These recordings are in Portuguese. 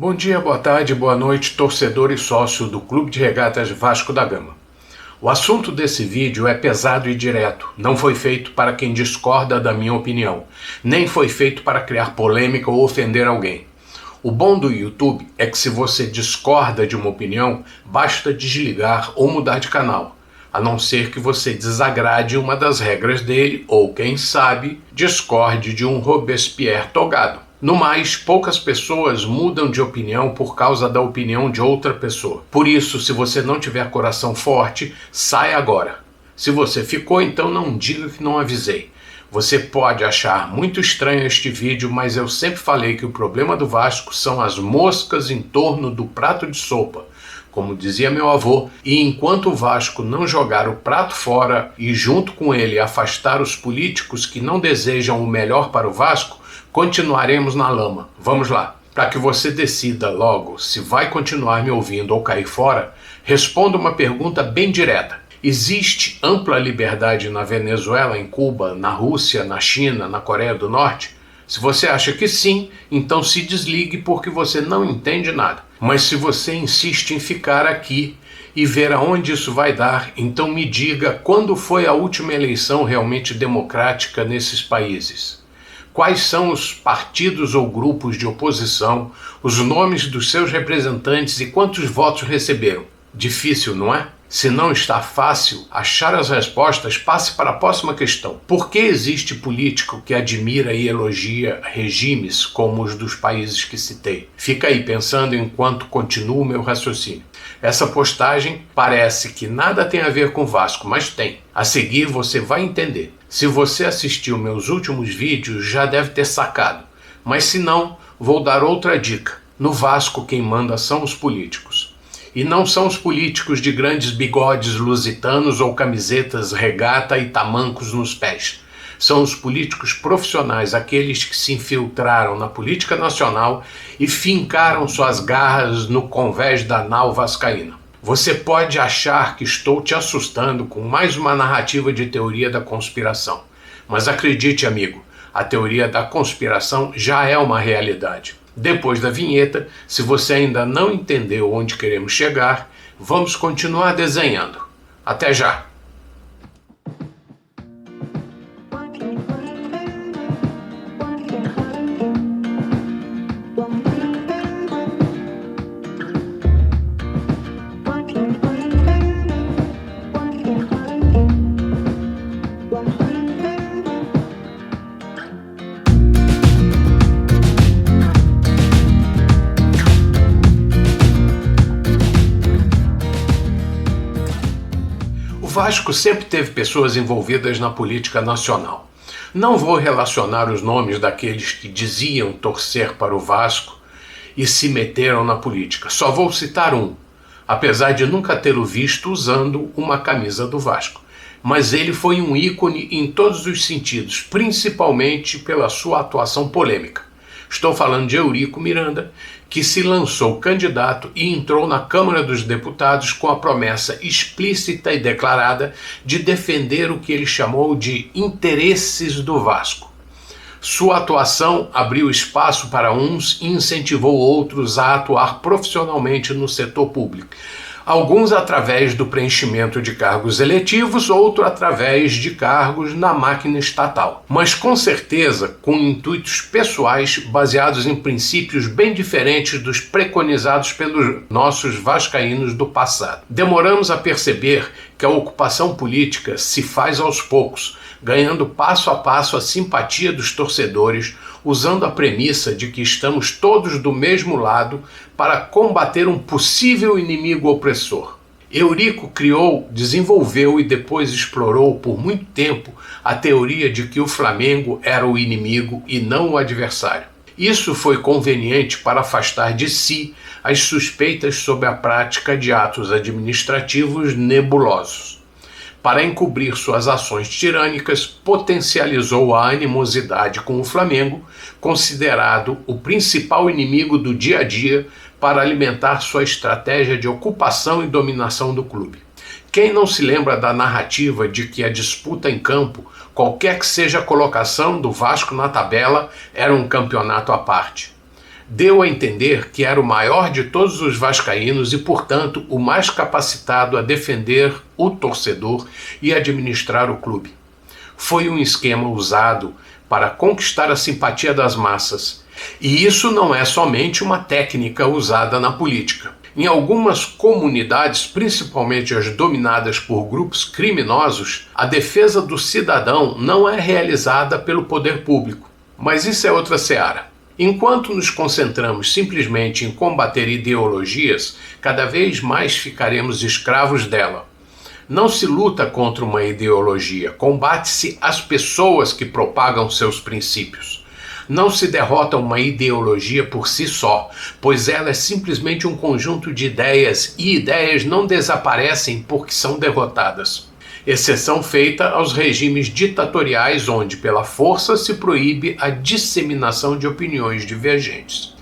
Bom dia, boa tarde, boa noite, torcedor e sócio do Clube de Regatas Vasco da Gama. O assunto desse vídeo é pesado e direto, não foi feito para quem discorda da minha opinião, nem foi feito para criar polêmica ou ofender alguém. O bom do YouTube é que se você discorda de uma opinião, basta desligar ou mudar de canal, a não ser que você desagrade uma das regras dele ou, quem sabe, discorde de um Robespierre togado. No mais, poucas pessoas mudam de opinião por causa da opinião de outra pessoa. Por isso, se você não tiver coração forte, sai agora. Se você ficou, então não diga que não avisei. Você pode achar muito estranho este vídeo, mas eu sempre falei que o problema do Vasco são as moscas em torno do prato de sopa, como dizia meu avô, e enquanto o Vasco não jogar o prato fora e junto com ele afastar os políticos que não desejam o melhor para o Vasco, continuaremos na lama. Vamos lá. Para que você decida logo se vai continuar me ouvindo ou cair fora, responda uma pergunta bem direta. Existe ampla liberdade na Venezuela, em Cuba, na Rússia, na China, na Coreia do Norte? Se você acha que sim, então se desligue porque você não entende nada. Mas se você insiste em ficar aqui e ver aonde isso vai dar, então me diga quando foi a última eleição realmente democrática nesses países. Quais são os partidos ou grupos de oposição, os nomes dos seus representantes e quantos votos receberam? Difícil, não é? Se não está fácil achar as respostas, passe para a próxima questão. Por que existe político que admira e elogia regimes como os dos países que citei? Fica aí pensando enquanto continuo o meu raciocínio. Essa postagem parece que nada tem a ver com Vasco, mas tem. A seguir você vai entender. Se você assistiu meus últimos vídeos, já deve ter sacado. Mas se não, vou dar outra dica. No Vasco quem manda são os políticos. E não são os políticos de grandes bigodes lusitanos ou camisetas regata e tamancos nos pés. São os políticos profissionais, aqueles que se infiltraram na política nacional e fincaram suas garras no convés da nau vascaína. Você pode achar que estou te assustando com mais uma narrativa de teoria da conspiração. Mas acredite, amigo, a teoria da conspiração já é uma realidade. Depois da vinheta, se você ainda não entendeu onde queremos chegar, vamos continuar desenhando. Até já! O Vasco sempre teve pessoas envolvidas na política nacional. Não vou relacionar os nomes daqueles que diziam torcer para o Vasco e se meteram na política. Só vou citar um, apesar de nunca tê-lo visto usando uma camisa do Vasco. Mas ele foi um ícone em todos os sentidos, principalmente pela sua atuação polêmica. Estou falando de Eurico Miranda, que se lançou candidato e entrou na Câmara dos Deputados com a promessa explícita e declarada de defender o que ele chamou de interesses do Vasco. Sua atuação abriu espaço para uns e incentivou outros a atuar profissionalmente no setor público. Alguns através do preenchimento de cargos eletivos, outros através de cargos na máquina estatal. Mas com certeza com intuitos pessoais baseados em princípios bem diferentes dos preconizados pelos nossos vascaínos do passado. Demoramos a perceber que a ocupação política se faz aos poucos, ganhando passo a passo a simpatia dos torcedores, usando a premissa de que estamos todos do mesmo lado para combater um possível inimigo opressor. Eurico criou, desenvolveu e depois explorou por muito tempo a teoria de que o Flamengo era o inimigo e não o adversário. Isso foi conveniente para afastar de si as suspeitas sobre a prática de atos administrativos nebulosos. Para encobrir suas ações tirânicas, potencializou a animosidade com o Flamengo, considerado o principal inimigo do dia a dia, para alimentar sua estratégia de ocupação e dominação do clube. Quem não se lembra da narrativa de que a disputa em campo, qualquer que seja a colocação do Vasco na tabela, era um campeonato à parte? deu a entender que era o maior de todos os vascaínos e, portanto, o mais capacitado a defender o torcedor e administrar o clube. Foi um esquema usado para conquistar a simpatia das massas. E isso não é somente uma técnica usada na política. Em algumas comunidades, principalmente as dominadas por grupos criminosos, a defesa do cidadão não é realizada pelo poder público. Mas isso é outra seara. Enquanto nos concentramos simplesmente em combater ideologias, cada vez mais ficaremos escravos dela. Não se luta contra uma ideologia, combate-se as pessoas que propagam seus princípios. Não se derrota uma ideologia por si só, pois ela é simplesmente um conjunto de ideias e ideias não desaparecem porque são derrotadas. Exceção feita aos regimes ditatoriais onde, pela força, se proíbe a disseminação de opiniões divergentes.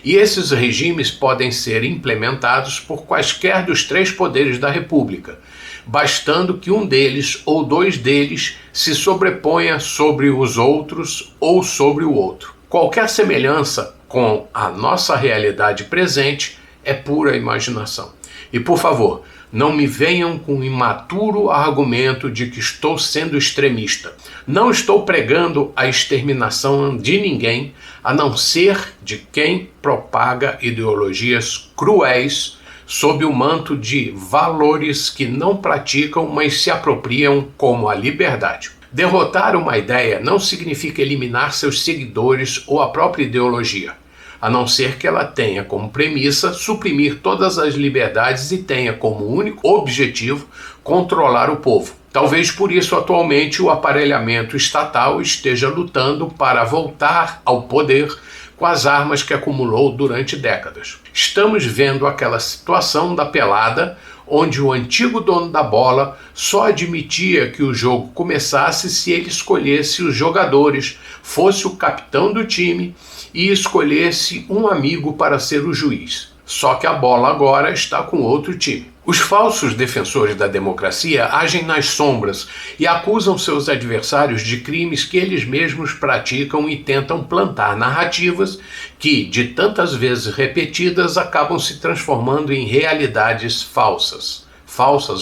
E esses regimes podem ser implementados por quaisquer dos três poderes da República, bastando que um deles ou dois deles se sobreponha sobre os outros ou sobre o outro. Qualquer semelhança com a nossa realidade presente é pura imaginação. E, por favor, não me venham com o imaturo argumento de que estou sendo extremista. Não estou pregando a exterminação de ninguém, a não ser de quem propaga ideologias cruéis sob o manto de valores que não praticam, mas se apropriam, como a liberdade. Derrotar uma ideia não significa eliminar seus seguidores ou a própria ideologia, a não ser que ela tenha como premissa suprimir todas as liberdades e tenha como único objetivo controlar o povo. Talvez por isso atualmente o aparelhamento estatal esteja lutando para voltar ao poder com as armas que acumulou durante décadas. Estamos vendo aquela situação da pelada, onde o antigo dono da bola só admitia que o jogo começasse se ele escolhesse os jogadores, fosse o capitão do time e escolhesse um amigo para ser o juiz. Só que a bola agora está com outro time. Os falsos defensores da democracia agem nas sombras e acusam seus adversários de crimes que eles mesmos praticam e tentam plantar narrativas que, de tantas vezes repetidas, acabam se transformando em realidades falsas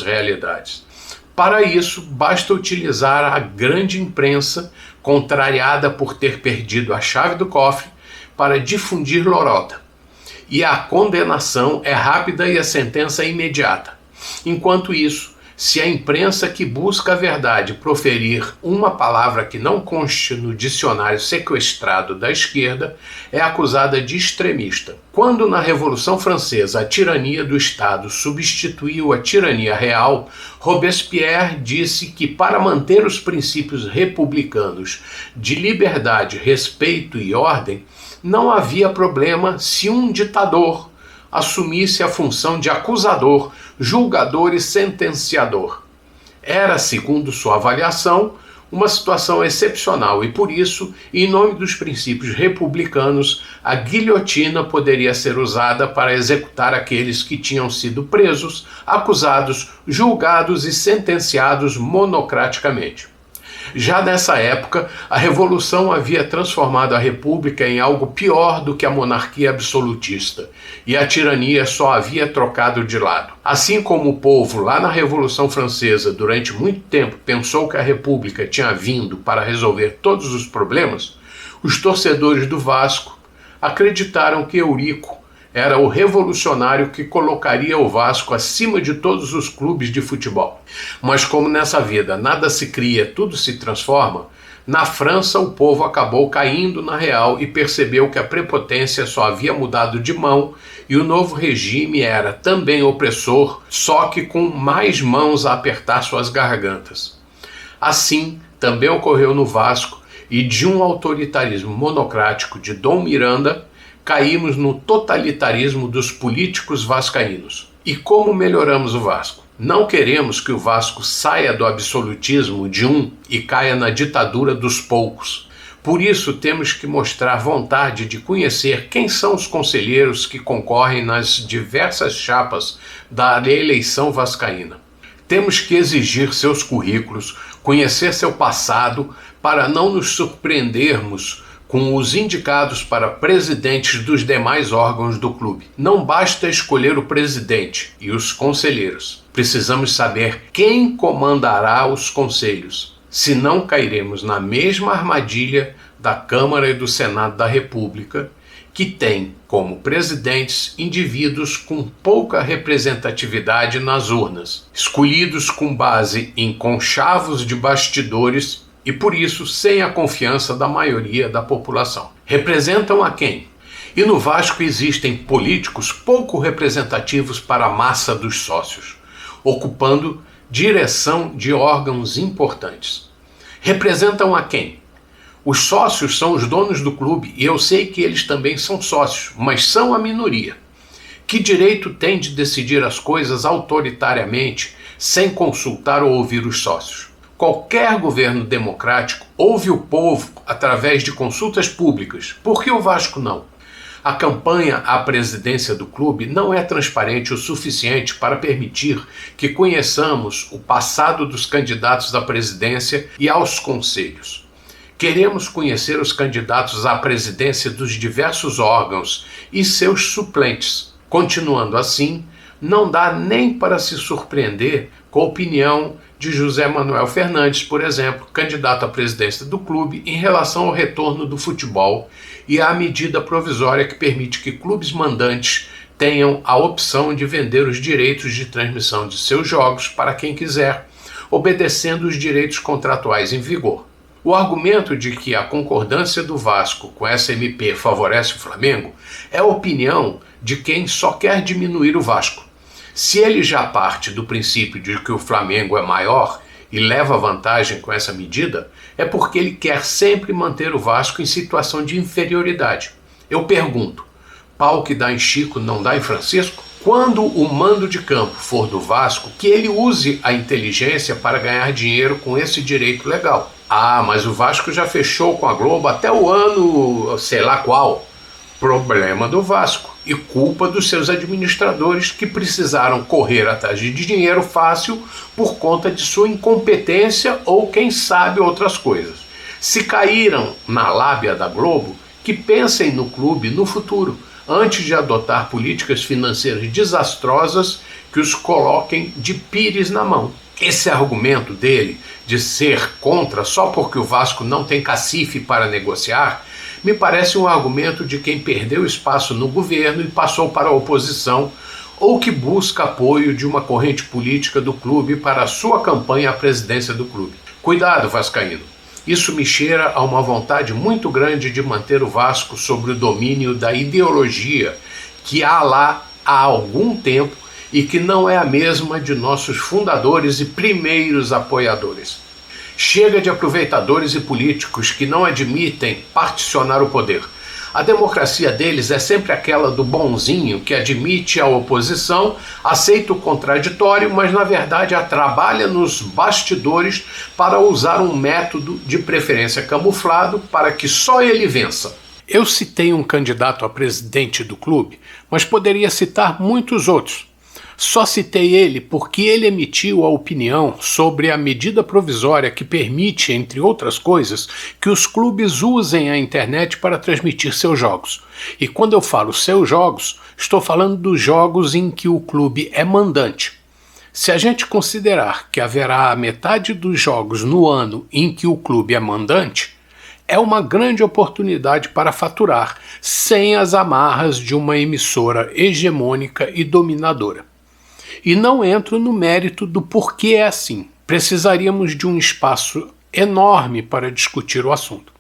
realidades. Para isso, basta utilizar a grande imprensa, contrariada por ter perdido a chave do cofre, para difundir lorota. E a condenação é rápida e a sentença é imediata. Enquanto isso, se a imprensa que busca a verdade proferir uma palavra que não conste no dicionário sequestrado da esquerda, é acusada de extremista. Quando na Revolução Francesa a tirania do Estado substituiu a tirania real, Robespierre disse que para manter os princípios republicanos de liberdade, respeito e ordem, não havia problema se um ditador assumisse a função de acusador, julgador e sentenciador. Era, segundo sua avaliação, uma situação excepcional e, por isso, em nome dos princípios republicanos, a guilhotina poderia ser usada para executar aqueles que tinham sido presos, acusados, julgados e sentenciados monocraticamente. Já nessa época, a Revolução havia transformado a República em algo pior do que a monarquia absolutista, e a tirania só havia trocado de lado. Assim como o povo, lá na Revolução Francesa, durante muito tempo pensou que a República tinha vindo para resolver todos os problemas, os torcedores do Vasco acreditaram que Eurico era o revolucionário que colocaria o Vasco acima de todos os clubes de futebol. Mas como nessa vida nada se cria, tudo se transforma, na França o povo acabou caindo na real e percebeu que a prepotência só havia mudado de mão e o novo regime era também opressor, só que com mais mãos a apertar suas gargantas. Assim, também ocorreu no Vasco e de um autoritarismo monocrático de Dom Miranda, caímos no totalitarismo dos políticos vascaínos. E como melhoramos o Vasco? Não queremos que o Vasco saia do absolutismo de um e caia na ditadura dos poucos. Por isso temos que mostrar vontade de conhecer quem são os conselheiros que concorrem nas diversas chapas da eleição vascaína. Temos que exigir seus currículos, conhecer seu passado, para não nos surpreendermos com os indicados para presidentes dos demais órgãos do clube. Não basta escolher o presidente e os conselheiros. Precisamos saber quem comandará os conselhos, senão cairemos na mesma armadilha da Câmara e do Senado da República, que tem como presidentes indivíduos com pouca representatividade nas urnas, escolhidos com base em conchavos de bastidores e, por isso, sem a confiança da maioria da população. Representam a quem? E no Vasco existem políticos pouco representativos para a massa dos sócios, ocupando direção de órgãos importantes. Representam a quem? Os sócios são os donos do clube e eu sei que eles também são sócios, mas são a minoria. Que direito tem de decidir as coisas autoritariamente, sem consultar ou ouvir os sócios? Qualquer governo democrático ouve o povo através de consultas públicas. Por que o Vasco não? A campanha à presidência do clube não é transparente o suficiente para permitir que conheçamos o passado dos candidatos à presidência e aos conselhos. Queremos conhecer os candidatos à presidência dos diversos órgãos e seus suplentes. Continuando assim, não dá nem para se surpreender com a opinião de José Manuel Fernandes, por exemplo, candidato à presidência do clube, em relação ao retorno do futebol e à medida provisória que permite que clubes mandantes tenham a opção de vender os direitos de transmissão de seus jogos para quem quiser, obedecendo os direitos contratuais em vigor. O argumento de que a concordância do Vasco com essa MP favorece o Flamengo é a opinião de quem só quer diminuir o Vasco. Se ele já parte do princípio de que o Flamengo é maior e leva vantagem com essa medida, é porque ele quer sempre manter o Vasco em situação de inferioridade. Eu pergunto, pau que dá em Chico não dá em Francisco? Quando o mando de campo for do Vasco, que ele use a inteligência para ganhar dinheiro com esse direito legal. Ah, mas o Vasco já fechou com a Globo até o ano, sei lá qual. Problema do Vasco e culpa dos seus administradores que precisaram correr atrás de dinheiro fácil por conta de sua incompetência ou, quem sabe, outras coisas. Se caíram na lábia da Globo, que pensem no clube no futuro, antes de adotar políticas financeiras desastrosas que os coloquem de pires na mão. Esse argumento dele de ser contra só porque o Vasco não tem cacife para negociar me parece um argumento de quem perdeu espaço no governo e passou para a oposição ou que busca apoio de uma corrente política do clube para a sua campanha à presidência do clube. Cuidado, vascaíno. Isso me cheira a uma vontade muito grande de manter o Vasco sob o domínio da ideologia que há lá há algum tempo e que não é a mesma de nossos fundadores e primeiros apoiadores. Chega de aproveitadores e políticos que não admitem particionar o poder. A democracia deles é sempre aquela do bonzinho que admite a oposição, aceita o contraditório, mas na verdade a trabalha nos bastidores para usar um método de preferência camuflado para que só ele vença. Eu citei um candidato a presidente do clube, mas poderia citar muitos outros. Só citei ele porque ele emitiu a opinião sobre a medida provisória que permite, entre outras coisas, que os clubes usem a internet para transmitir seus jogos. E quando eu falo seus jogos, estou falando dos jogos em que o clube é mandante. Se a gente considerar que haverá a metade dos jogos no ano em que o clube é mandante, é uma grande oportunidade para faturar, sem as amarras de uma emissora hegemônica e dominadora. E não entro no mérito do porquê é assim. Precisaríamos de um espaço enorme para discutir o assunto.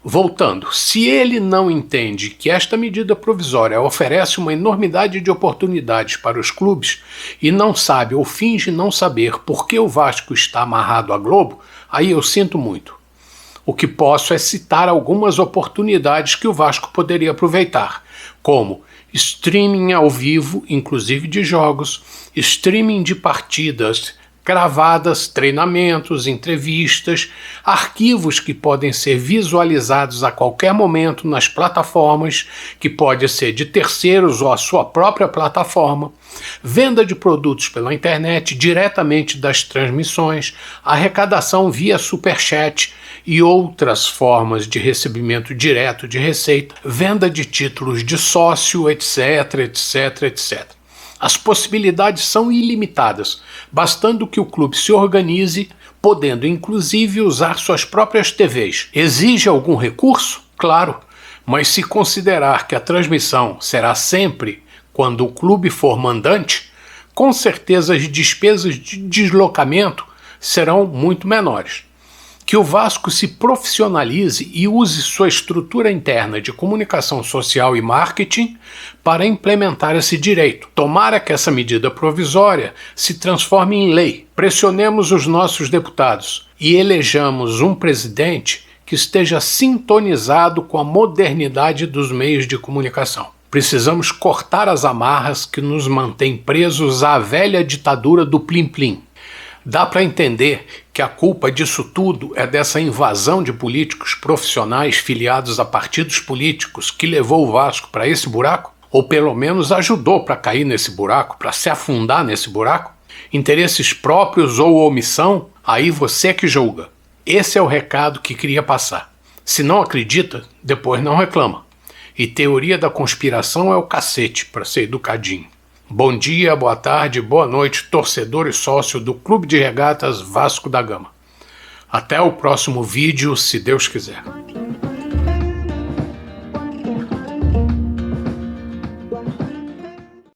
Voltando, se ele não entende que esta medida provisória oferece uma enormidade de oportunidades para os clubes e não sabe ou finge não saber por que o Vasco está amarrado à Globo, aí eu sinto muito. O que posso é citar algumas oportunidades que o Vasco poderia aproveitar, como streaming ao vivo, inclusive de jogos, streaming de partidas, gravadas, treinamentos, entrevistas, arquivos que podem ser visualizados a qualquer momento nas plataformas, que pode ser de terceiros ou a sua própria plataforma, venda de produtos pela internet diretamente das transmissões, arrecadação via superchat e outras formas de recebimento direto de receita, venda de títulos de sócio, etc, etc, etc. As possibilidades são ilimitadas, bastando que o clube se organize, podendo inclusive usar suas próprias TVs. Exige algum recurso? Claro, mas se considerar que a transmissão será sempre quando o clube for mandante, com certeza as despesas de deslocamento serão muito menores. Que o Vasco se profissionalize e use sua estrutura interna de comunicação social e marketing para implementar esse direito. Tomara que essa medida provisória se transforme em lei. Pressionemos os nossos deputados e elejamos um presidente que esteja sintonizado com a modernidade dos meios de comunicação. Precisamos cortar as amarras que nos mantêm presos à velha ditadura do plim-plim. Dá para entender que a culpa disso tudo é dessa invasão de políticos profissionais filiados a partidos políticos que levou o Vasco para esse buraco? Ou pelo menos ajudou para cair nesse buraco, para se afundar nesse buraco? Interesses próprios ou omissão? Aí você que julga. Esse é o recado que queria passar. Se não acredita, depois não reclama. E teoria da conspiração é o cacete, para ser educadinho. Bom dia, boa tarde, boa noite, torcedor e sócio do Clube de Regatas Vasco da Gama. Até o próximo vídeo, se Deus quiser.